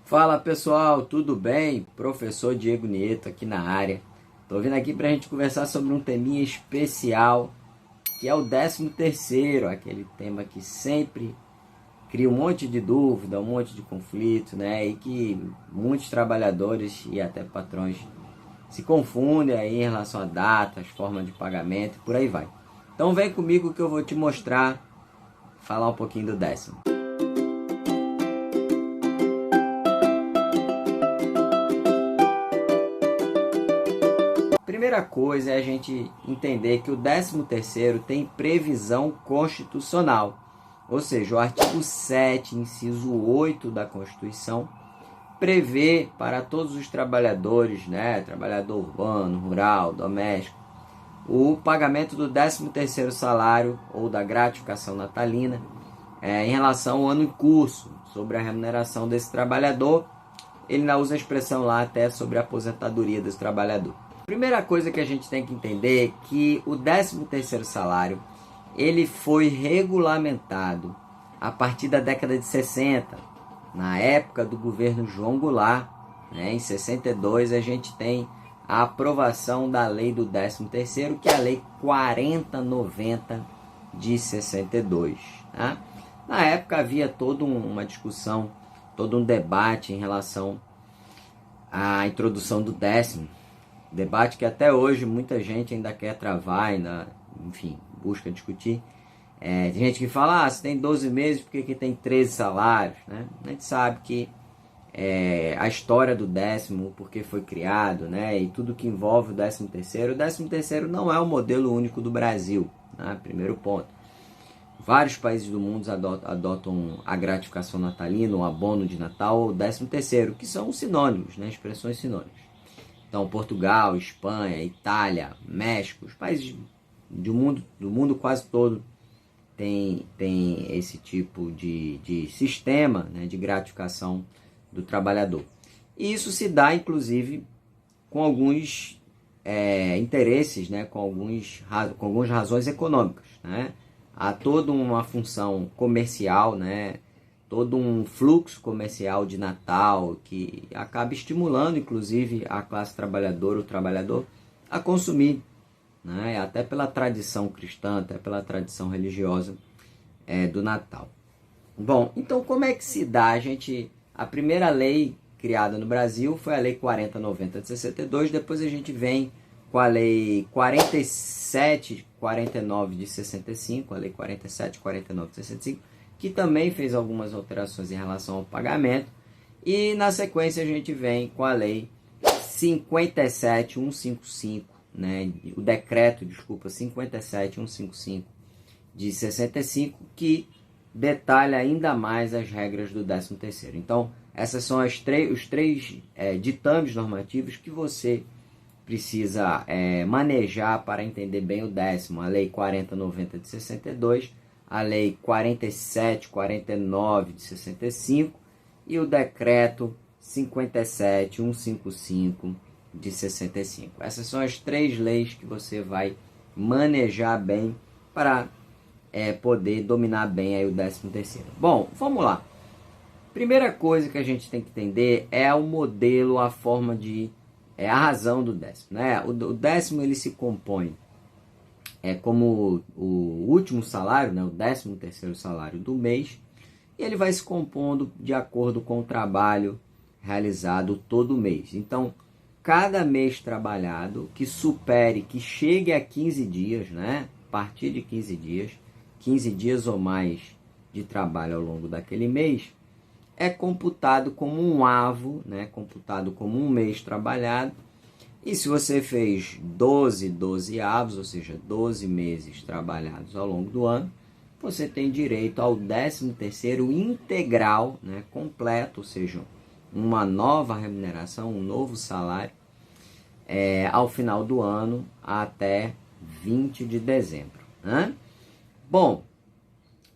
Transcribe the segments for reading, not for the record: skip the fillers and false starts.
Fala pessoal, tudo bem? Professor Diego Nieto aqui na área. Tô vindo aqui pra gente conversar sobre um teminha especial, que é o 13º, aquele tema que sempre cria um monte de dúvida, um monte de conflito, né? E que muitos trabalhadores e até patrões se confundem aí em relação a datas, forma de pagamento e por aí vai. Então vem comigo que eu vou te mostrar, falar um pouquinho do 10º. Primeira coisa é a gente entender que o 13º tem previsão constitucional, ou seja, o artigo 7, inciso 8 da Constituição, prevê para todos os trabalhadores, né, trabalhador urbano, rural, doméstico, o pagamento do 13º salário ou da gratificação natalina em relação ao ano em curso, sobre a remuneração desse trabalhador. Ele ainda usa a expressão lá até sobre a aposentadoria desse trabalhador. Primeira coisa que a gente tem que entender é que o 13º salário ele foi regulamentado a partir da década de 60, na época do governo João Goulart, né? Em 62 a gente tem a aprovação da lei do 13º, que é a lei 4090 de 62. Tá? Na época havia toda uma discussão, todo um debate em relação à introdução do 10º. Debate que até hoje muita gente ainda quer travar, ainda, enfim, busca discutir. Tem gente que fala, se tem 12 meses, por que tem 13 salários? Né? A gente sabe que a história do 10º, porque foi criado, né? E tudo que envolve o 13º. O 13º não é o modelo único do Brasil, né? Primeiro ponto. Vários países do mundo adotam a gratificação natalina, o abono de Natal, ou o 13º, que são sinônimos, né? Expressões sinônimas. Então, Portugal, Espanha, Itália, México, os países do mundo quase todo tem esse tipo de sistema, né, de gratificação do trabalhador. E isso se dá, inclusive, com alguns interesses, né, com algumas razões econômicas. Né? Há toda uma função comercial, né, todo um fluxo comercial de Natal que acaba estimulando, inclusive, a classe trabalhadora, o trabalhador, a consumir, né? Até pela tradição cristã, até pela tradição religiosa do Natal. Bom, então como é que se dá? A primeira lei criada no Brasil foi a Lei 4090 de 62, depois a gente vem com a Lei 4749 de 65, a Lei 4749 de 65, que também fez algumas alterações em relação ao pagamento. E na sequência a gente vem com a Lei 57155, né? O decreto, 57155 de 65, que detalha ainda mais as regras do 13º. Então, essas são os três ditames normativos que você precisa manejar para entender bem o 10º. A Lei 4090 de 62, a Lei 4749 de 65 e o Decreto 57155 de 65. Essas são as três leis que você vai manejar bem para poder dominar bem aí o 13º. Bom, vamos lá. Primeira coisa que a gente tem que entender é o modelo, a forma a razão do 10º. Né? O 10º ele se compõe como o último salário, né, o 13º salário do mês, e ele vai se compondo de acordo com o trabalho realizado todo mês. Então, cada mês trabalhado que chegue a 15 dias, né, a partir de 15 dias ou mais de trabalho ao longo daquele mês, é computado como um avo, né, computado como um mês trabalhado. E se você fez 12 avos, ou seja, 12 meses trabalhados ao longo do ano, você tem direito ao 13º integral, né, completo, ou seja, uma nova remuneração, um novo salário, ao final do ano até 20 de dezembro. Né? Bom,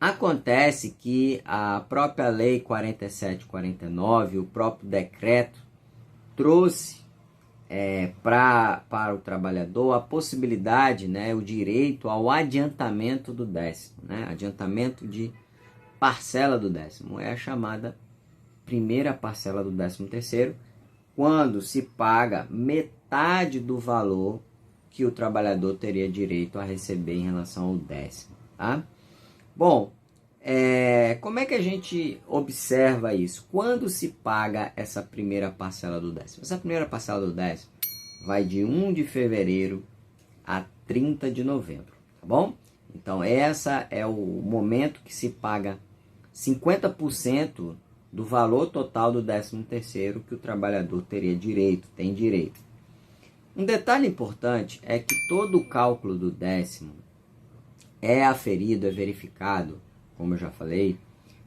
acontece que a própria Lei 4749, o próprio decreto, trouxe para o trabalhador a possibilidade, né, o direito ao adiantamento do 10º, né, adiantamento de parcela do 10º, é a chamada primeira parcela do 13º, quando se paga metade do valor que o trabalhador teria direito a receber em relação ao 10º, tá? Bom, como é que a gente observa isso? Quando se paga essa primeira parcela do 10º? Essa primeira parcela do 10º vai de 1 de fevereiro a 30 de novembro, tá bom? Então, essa é o momento que se paga 50% do valor total do 13º que o trabalhador teria direito, tem direito. Um detalhe importante é que todo o cálculo do 10º é aferido, é verificado, como eu já falei,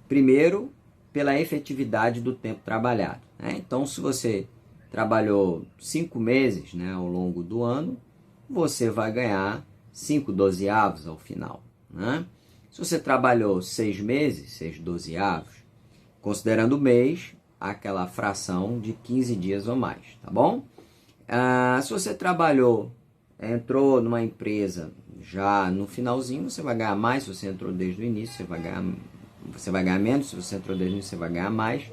primeiro pela efetividade do tempo trabalhado, né? Então, se você trabalhou 5 meses, né, ao longo do ano, você vai ganhar 5/12 ao final, né? Se você trabalhou 6 meses, 6/12, considerando o mês, aquela fração de 15 dias ou mais, tá bom? Se você entrou numa empresa já no finalzinho, você vai ganhar mais. Se você entrou desde o início, você vai ganhar menos. Se você entrou desde o início, você vai ganhar mais.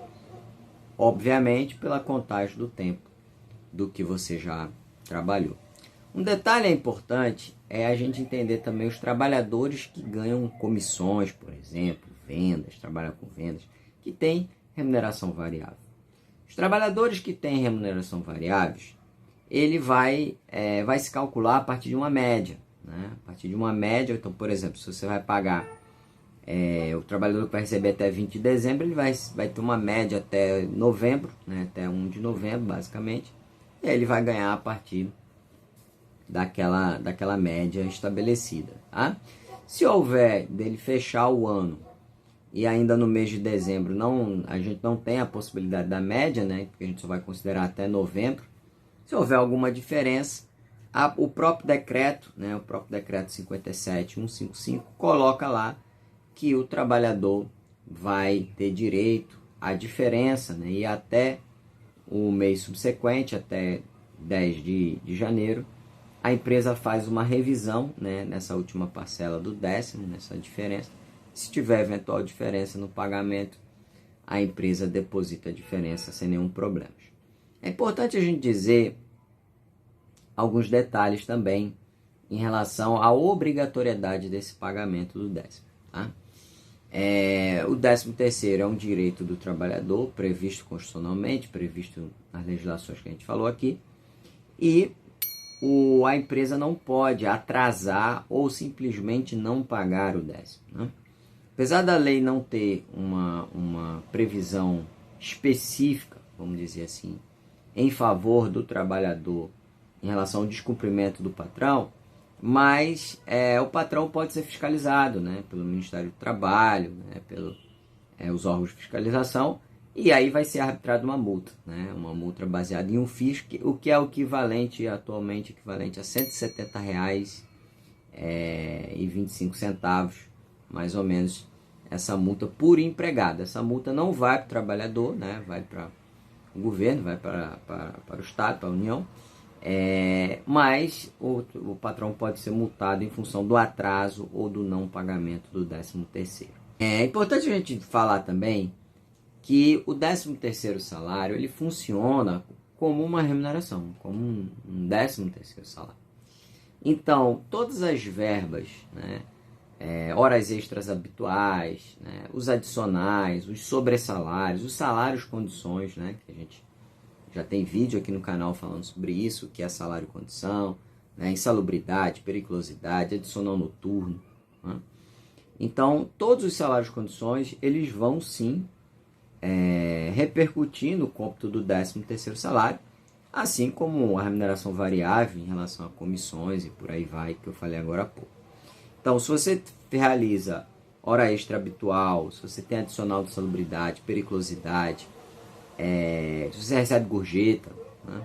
Obviamente, pela contagem do tempo do que você já trabalhou. Um detalhe importante é a gente entender também os trabalhadores que ganham comissões, por exemplo, vendas, trabalham com vendas, que têm remuneração variável. Os trabalhadores que têm remuneração variável, ele vai se calcular a partir de uma média, né? A partir de uma média, então, por exemplo, se você vai pagar o trabalhador que vai receber até 20 de dezembro, ele vai ter uma média até novembro, né? Até 1 de novembro, basicamente, e aí ele vai ganhar a partir daquela média estabelecida, tá? Se houver dele fechar o ano e ainda no mês de dezembro a gente não tem a possibilidade da média, né? Porque a gente só vai considerar até novembro. Se houver alguma diferença, o próprio decreto, né? O próprio decreto 57.155 coloca lá que o trabalhador vai ter direito à diferença, né? E até o mês subsequente, até 10 de janeiro, a empresa faz uma revisão, né, nessa última parcela do 10º, nessa diferença. Se tiver eventual diferença no pagamento, a empresa deposita a diferença sem nenhum problema. É importante a gente dizer alguns detalhes também em relação à obrigatoriedade desse pagamento do 10º. Tá? O 13º é um direito do trabalhador, previsto constitucionalmente, previsto nas legislações que a gente falou aqui, e a empresa não pode atrasar ou simplesmente não pagar o 10º. Né? Apesar da lei não ter uma previsão específica, vamos dizer assim, em favor do trabalhador em relação ao descumprimento do patrão, mas o patrão pode ser fiscalizado, né, pelo Ministério do Trabalho, né, pelos órgãos de fiscalização, e aí vai ser arbitrada uma multa, né, uma multa baseada em um FIS, o que é o equivalente, atualmente, equivalente a R$ 170,25, mais ou menos, essa multa por empregado. Essa multa não vai para o trabalhador, né, vai para o governo, vai para o Estado, para a União, mas o patrão pode ser multado em função do atraso ou do não pagamento do 13º. É importante a gente falar também que o 13º salário ele funciona como uma remuneração, como um 13º salário. Então, todas as verbas, né, horas extras habituais, né, os adicionais, os sobressalários, os salários condições, né, que a gente já tem vídeo aqui no canal falando sobre isso, o que é salário condição, né, insalubridade, periculosidade, adicional noturno. Né? Então, todos os salários condições, eles vão sim repercutir no cômputo do 13º salário, assim como a remuneração variável em relação a comissões e por aí vai, que eu falei agora há pouco. Então, se você realiza hora extra habitual, se você tem adicional de salubridade, periculosidade, se você recebe gorjeta, né,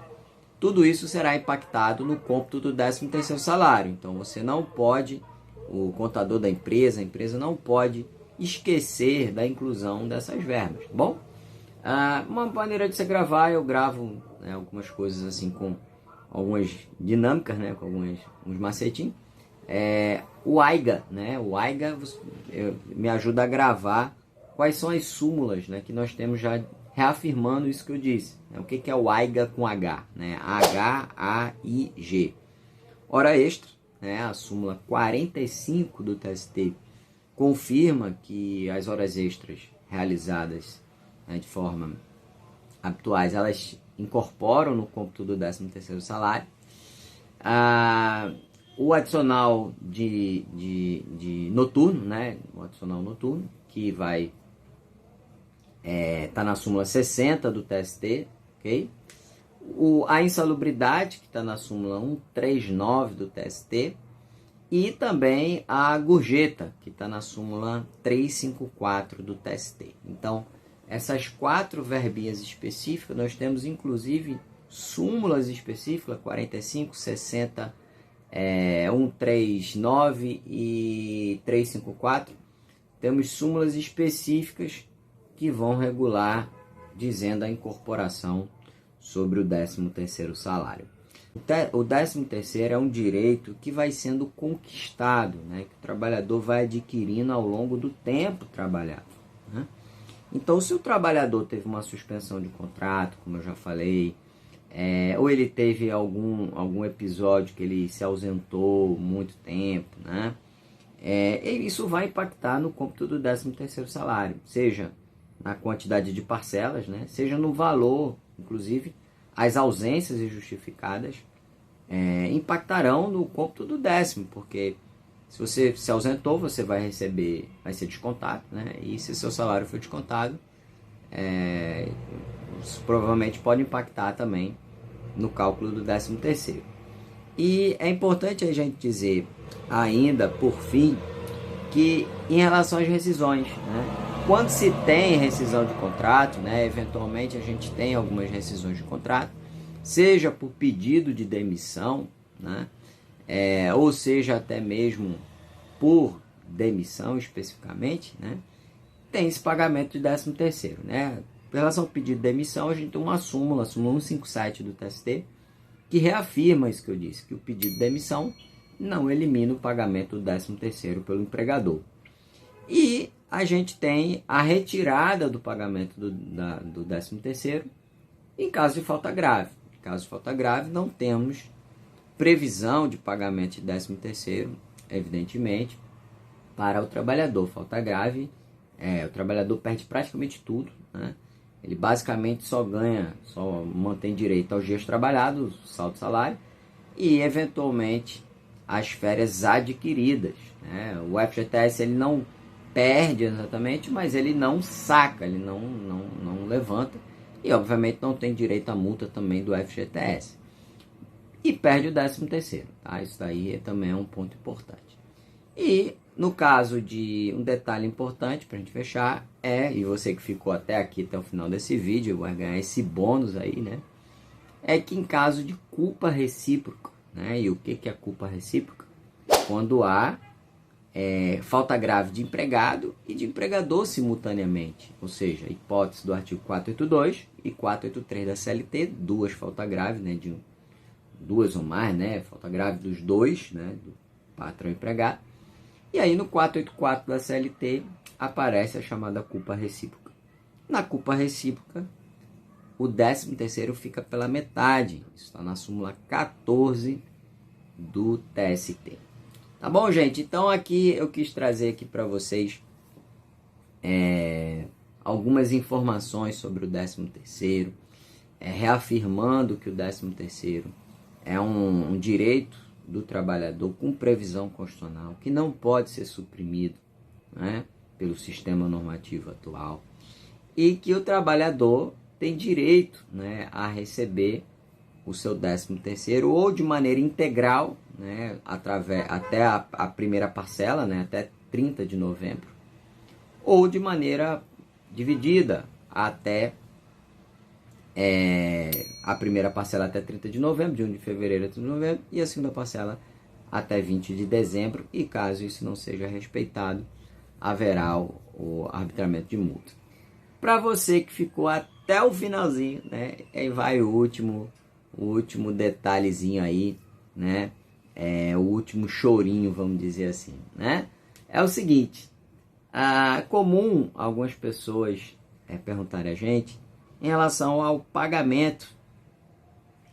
tudo isso será impactado no cômputo do 13º salário. Então, você não pode, o contador da empresa, a empresa não pode esquecer da inclusão dessas verbas, tá bom? Uma maneira de você gravar, eu gravo, né, algumas coisas assim com algumas dinâmicas, né, com uns macetinhos. O AIGA, né, o AIGA me ajuda a gravar quais são as súmulas, né, que nós temos já reafirmando isso que eu disse. Né? O que é o AIGA com H? Né? H-A-I-G. Hora extra, né? A súmula 45 do TST confirma que as horas extras realizadas, né, de forma habituais, elas incorporam no cômputo do 13º salário. O adicional de noturno, né? O adicional noturno, que vai tá na súmula 60 do TST, ok? A insalubridade, que está na súmula 139 do TST, e também a gorjeta, que está na súmula 354 do TST. Então, essas 4 verbinhas específicas, nós temos inclusive súmulas específicas, 45, 60, 139 e 354. Temos súmulas específicas que vão regular, dizendo a incorporação sobre o 13º salário. O 13º é um direito que vai sendo conquistado, né? Que o trabalhador vai adquirindo ao longo do tempo trabalhado. Né? Então, se o trabalhador teve uma suspensão de contrato, como eu já falei, ou ele teve algum episódio que ele se ausentou muito tempo, né? Isso vai impactar no cômputo do 13º salário, seja na quantidade de parcelas, né? Seja no valor, inclusive as ausências injustificadas impactarão no cômputo do 10º, porque se você se ausentou, você vai receber, vai ser descontado, né? E se seu salário for descontado, isso provavelmente pode impactar também no cálculo do 13º. E é importante a gente dizer ainda, por fim, que em relação às rescisões, né? Quando se tem rescisão de contrato, né? Eventualmente a gente tem algumas rescisões de contrato, seja por pedido de demissão, né? Ou seja até mesmo por demissão especificamente, né? Tem esse pagamento de 13º, né? Em relação ao pedido de demissão, a gente tem uma súmula 157 do TST, que reafirma isso que eu disse, que o pedido de demissão não elimina o pagamento do 13º pelo empregador. E a gente tem a retirada do pagamento do 13º em caso de falta grave. Em caso de falta grave, não temos previsão de pagamento de 13º, evidentemente, para o trabalhador. Falta grave, o trabalhador perde praticamente tudo, né? Ele basicamente só mantém direito aos dias trabalhados, saldo salário, e eventualmente as férias adquiridas, né? O FGTS ele não perde exatamente, mas ele não saca, ele não levanta, e obviamente não tem direito à multa também do FGTS. E perde o 13º, tá? Isso daí também é um ponto importante. E no caso de um detalhe importante para a gente fechar e você que ficou até aqui, até o final desse vídeo, vai ganhar esse bônus aí, né? É que em caso de culpa recíproca, né? E o que é culpa recíproca? Quando há falta grave de empregado e de empregador simultaneamente. Ou seja, hipótese do artigo 482 e 483 da CLT, duas faltas graves, né? De duas ou mais, né? Falta grave dos dois, né? Do patrão e empregado. E aí no 484 da CLT aparece a chamada culpa recíproca. Na culpa recíproca, o 13º fica pela metade. Isso está na súmula 14 do TST. Tá bom, gente? Então aqui eu quis trazer aqui para vocês algumas informações sobre o 13º, reafirmando que o 13º é um direito do trabalhador com previsão constitucional, que não pode ser suprimido, né, pelo sistema normativo atual, e que o trabalhador tem direito, né, a receber o seu 13º ou de maneira integral, né, até a primeira parcela, né, até 30 de novembro, ou de maneira dividida até a primeira parcela até 30 de novembro, de 1 de fevereiro a 30 de novembro, e a segunda parcela até 20 de dezembro, e caso isso não seja respeitado, haverá o arbitramento de multa. Para você que ficou até o finalzinho, né, aí vai o último detalhezinho aí, né, o último chorinho, vamos dizer assim, né, é o seguinte, comum algumas pessoas perguntarem a gente em relação ao pagamento.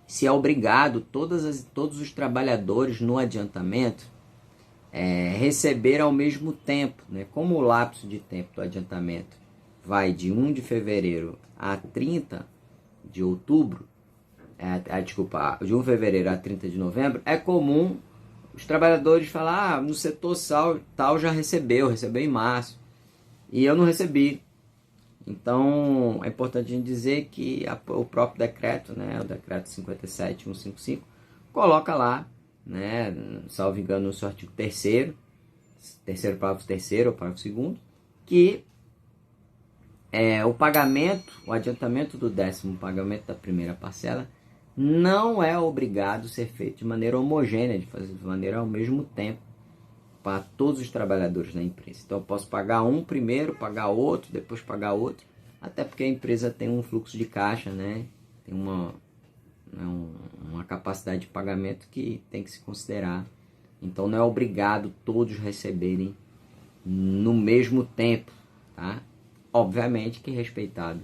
Se é obrigado todos os trabalhadores no adiantamento receber ao mesmo tempo, né? Como o lapso de tempo do adiantamento vai de 1 de fevereiro a 30 de outubro, de 1 de fevereiro a 30 de novembro, é comum os trabalhadores falar, no setor tal já recebeu em março, e eu não recebi. Então, é importante a gente dizer que o próprio decreto, né, o decreto 57.155, coloca lá, né, salvo engano, no seu artigo 3º, parágrafo 3º ou parágrafo 2º, que o adiantamento do 10º, pagamento da primeira parcela, não é obrigado a ser feito de maneira homogênea, de fazer de maneira ao mesmo tempo, para todos os trabalhadores da empresa. Então eu posso pagar um primeiro, pagar outro, depois pagar outro, até porque a empresa tem um fluxo de caixa, né? Tem uma capacidade de pagamento que tem que se considerar. Então não é obrigado todos receberem no mesmo tempo, tá? Obviamente que respeitado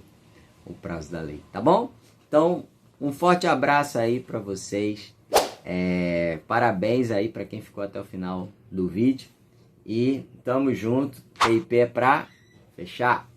o prazo da lei, tá bom? Então, um forte abraço aí para vocês. Parabéns aí para quem ficou até o final do vídeo. E tamo junto. PIP é pra fechar.